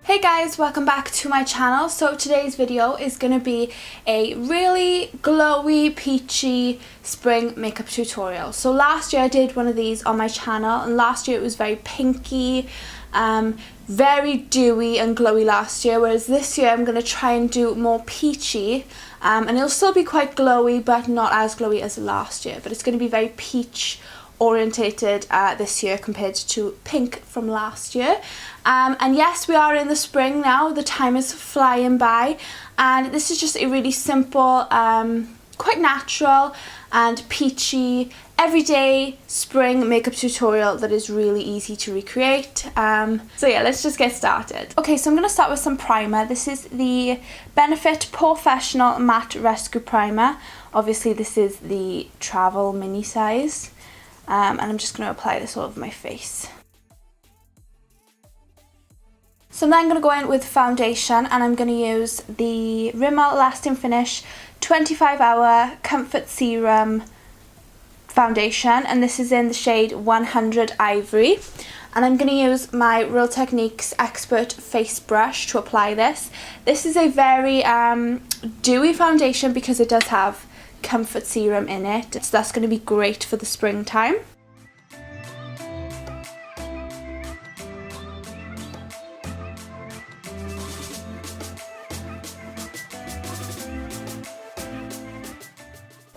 Hey guys, welcome back to my channel. So today's video is going to be a really glowy, peachy spring makeup tutorial. So last year I did one of these on my channel, and last year it was very pinky, very dewy and glowy last year, whereas this year I'm going to try and do more peachy, and it'll still be quite glowy but not as glowy as last year, but it's going to be very peach orientated this year compared to pink from last year. And yes, we are in the spring now, the time is flying by, and this is just a really simple, quite natural and peachy everyday spring makeup tutorial that is really easy to recreate. So yeah, let's just get started. Okay, so I'm going to start with some primer. This is the Benefit Professional Matte Rescue Primer. Obviously this is the travel mini size. And I'm just going to apply this all over my face. So I'm then going to go in with foundation, and I'm going to use the Rimmel Lasting Finish 25 Hour Comfort Serum foundation, and this is in the shade 100 Ivory. And I'm going to use my Real Techniques Expert Face Brush to apply this. This is a very dewy foundation because it does have comfort serum in it, so that's going to be great for the springtime.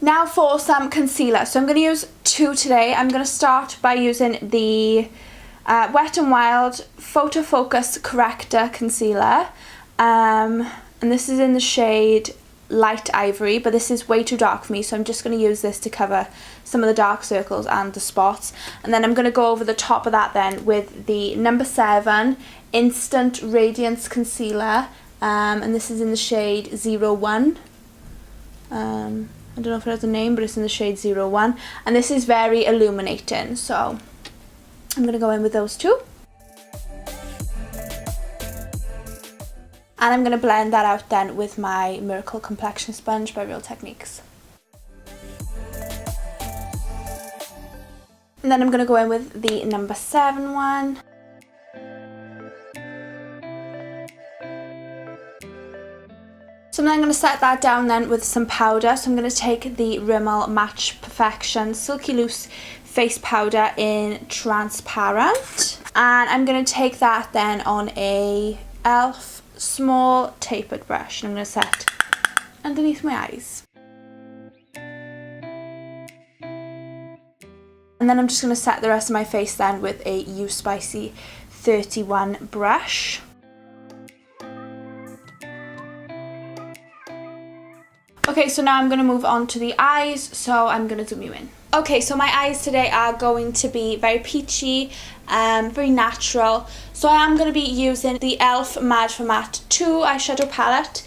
Now for some concealer. So I'm going to use two today. I'm going to start by using the Wet n Wild Photo Focus Corrector Concealer, and this is in the shade Light Ivory, but this is way too dark for me, so I'm just going to use this to cover some of the dark circles and the spots. And then I'm going to go over the top of that then with the number 7 Instant Radiance Concealer, and this is in the shade 01. I don't know if it has a name, but it's in the shade 01, and this is very illuminating, so I'm going to go in with those two. And I'm going to blend that out then with my Miracle Complexion Sponge by Real Techniques. And then I'm going to go in with the number 7 one. So I'm then going to set that down then with some powder. So I'm going to take the Rimmel Match Perfection Silky Loose Face Powder in Transparent. And I'm going to take that then on a e.l.f. small tapered brush, and I'm going to set underneath my eyes. And then I'm just going to set the rest of my face then with a U Spicy 31 brush. Okay, so now I'm going to move on to the eyes, so I'm going to zoom you in. Okay, so my eyes today are going to be very peachy, very natural. So I am going to be using the e.l.f. Mad for Matte 2 eyeshadow palette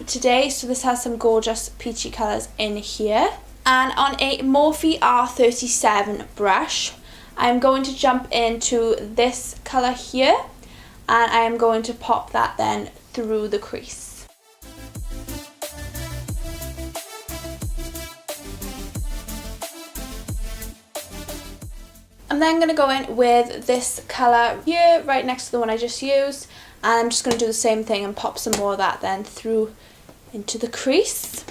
today. So this has some gorgeous peachy colours in here. And on a Morphe R37 brush, I'm going to jump into this colour here, and I am going to pop that then through the crease. I'm then going to go in with this colour here, right next to the one I just used, and I'm just going to do the same thing and pop some more of that then through into the crease.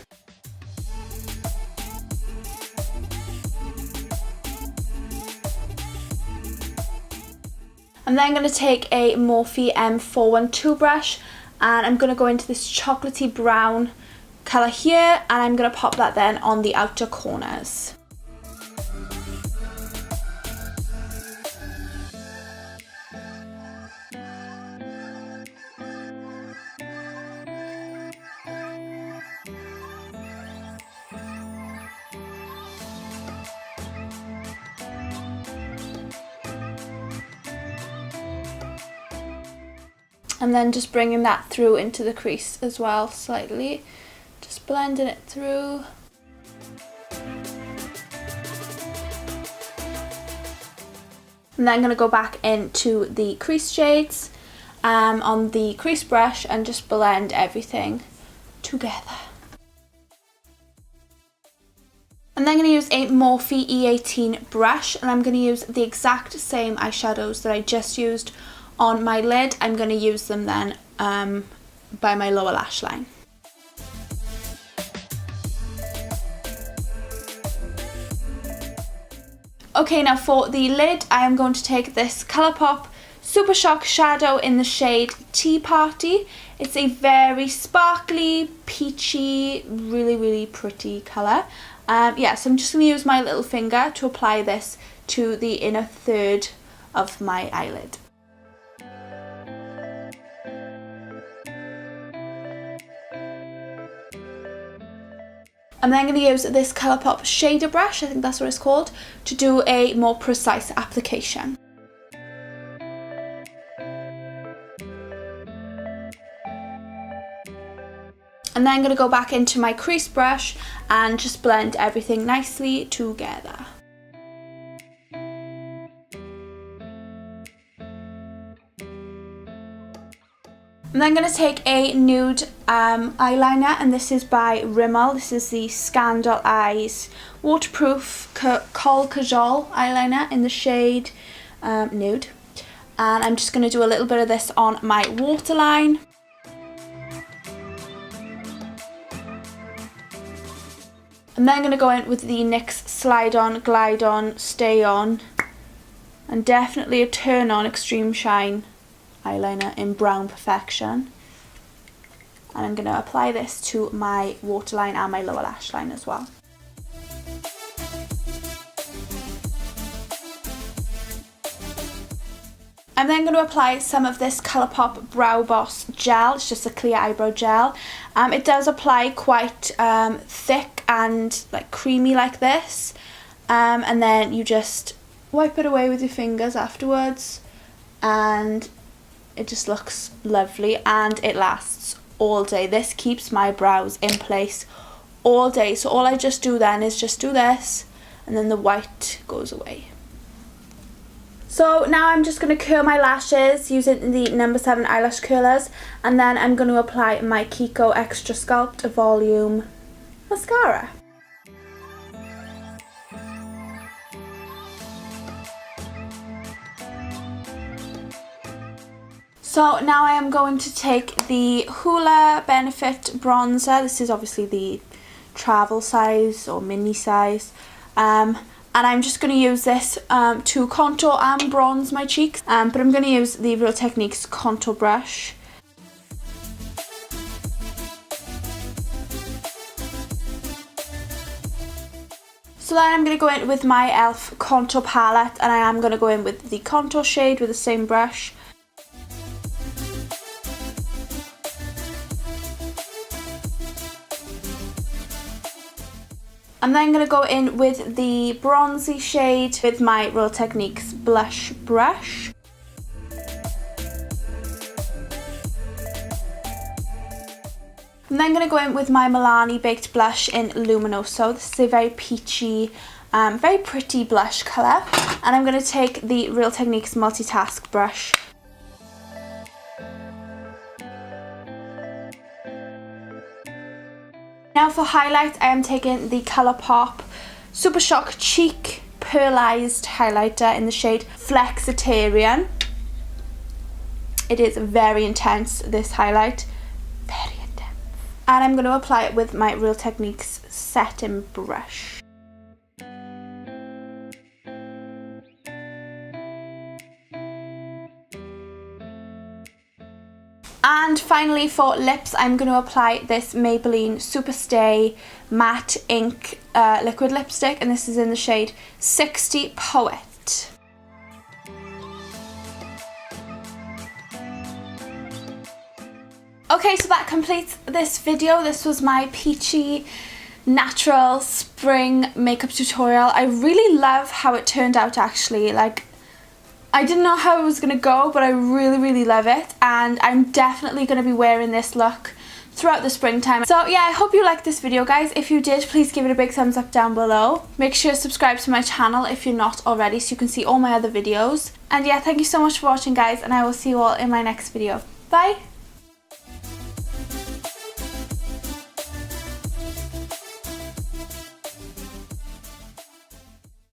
I'm then going to take a Morphe M412 brush, and I'm going to go into this chocolatey brown colour here, and I'm going to pop that then on the outer corners. And then just bringing that through into the crease as well slightly. Just blending it through. And then I'm going to go back into the crease shades on the crease brush and just blend everything together. I'm then going to use a Morphe E18 brush, and I'm going to use the exact same eyeshadows that I just used on my lid, I'm going to use them then by my lower lash line. Okay, now for the lid, I am going to take this Colourpop Super Shock shadow in the shade Tea Party. It's a very sparkly, peachy, really pretty colour. Yeah, so I'm just going to use my little finger to apply this to the inner third of my eyelid. I'm then going to use this Colourpop shader brush, I think that's what it's called, to do a more precise application. And then I'm going to go back into my crease brush and just blend everything nicely together. I'm then going to take a nude eyeliner, and this is by Rimmel. This is the Scandal Eyes Waterproof Kohl Kajal eyeliner in the shade Nude. And I'm just going to do a little bit of this on my waterline. I'm then going to go in with the NYX Slide On, Glide On, Stay On, and definitely a Turn On Extreme Shine eyeliner in Brown Perfection. And I'm going to apply this to my waterline and my lower lash line as well. I'm then going to apply some of this Colourpop Brow Boss gel. It's just a clear eyebrow gel. It does apply quite thick and like creamy like this, and then you just wipe it away with your fingers afterwards, and it just looks lovely and it lasts all day. This keeps my brows in place all day, so all I just do then is just do this, and then the white goes away. So now I'm just going to curl my lashes using the No. 7 eyelash curlers, and then I'm going to apply my Kiko Extra Sculpt Volume Mascara. So now I am going to take the Hoola Benefit Bronzer. This is obviously the travel size or mini size. And I'm just going to use this to contour and bronze my cheeks. But I'm going to use the Real Techniques contour brush. So then I'm going to go in with my e.l.f. contour palette, and I am going to go in with the contour shade with the same brush. I'm then going to go in with the bronzy shade with my Real Techniques blush brush. I'm then going to go in with my Milani Baked Blush in Luminoso. This is a very peachy, very pretty blush colour. And I'm going to take the Real Techniques Multitask brush. Now for highlight, I am taking the Colourpop Super Shock Cheek Pearlised highlighter in the shade Flexitarian. It is very intense, this highlight. Very intense. And I'm going to apply it with my Real Techniques setting brush. And finally for lips, I'm going to apply this Maybelline Superstay Matte Ink liquid lipstick, and this is in the shade 60 Poet. Okay, so that completes this video. This was my peachy natural spring makeup tutorial. I really love how it turned out actually. Like, I didn't know how it was going to go, but I really love it, and I'm definitely going to be wearing this look throughout the springtime. So yeah, I hope you liked this video, guys. If you did, please give it a big thumbs up down below. Make sure to subscribe to my channel if you're not already, so you can see all my other videos. And yeah, thank you so much for watching, guys, and I will see you all in my next video. Bye!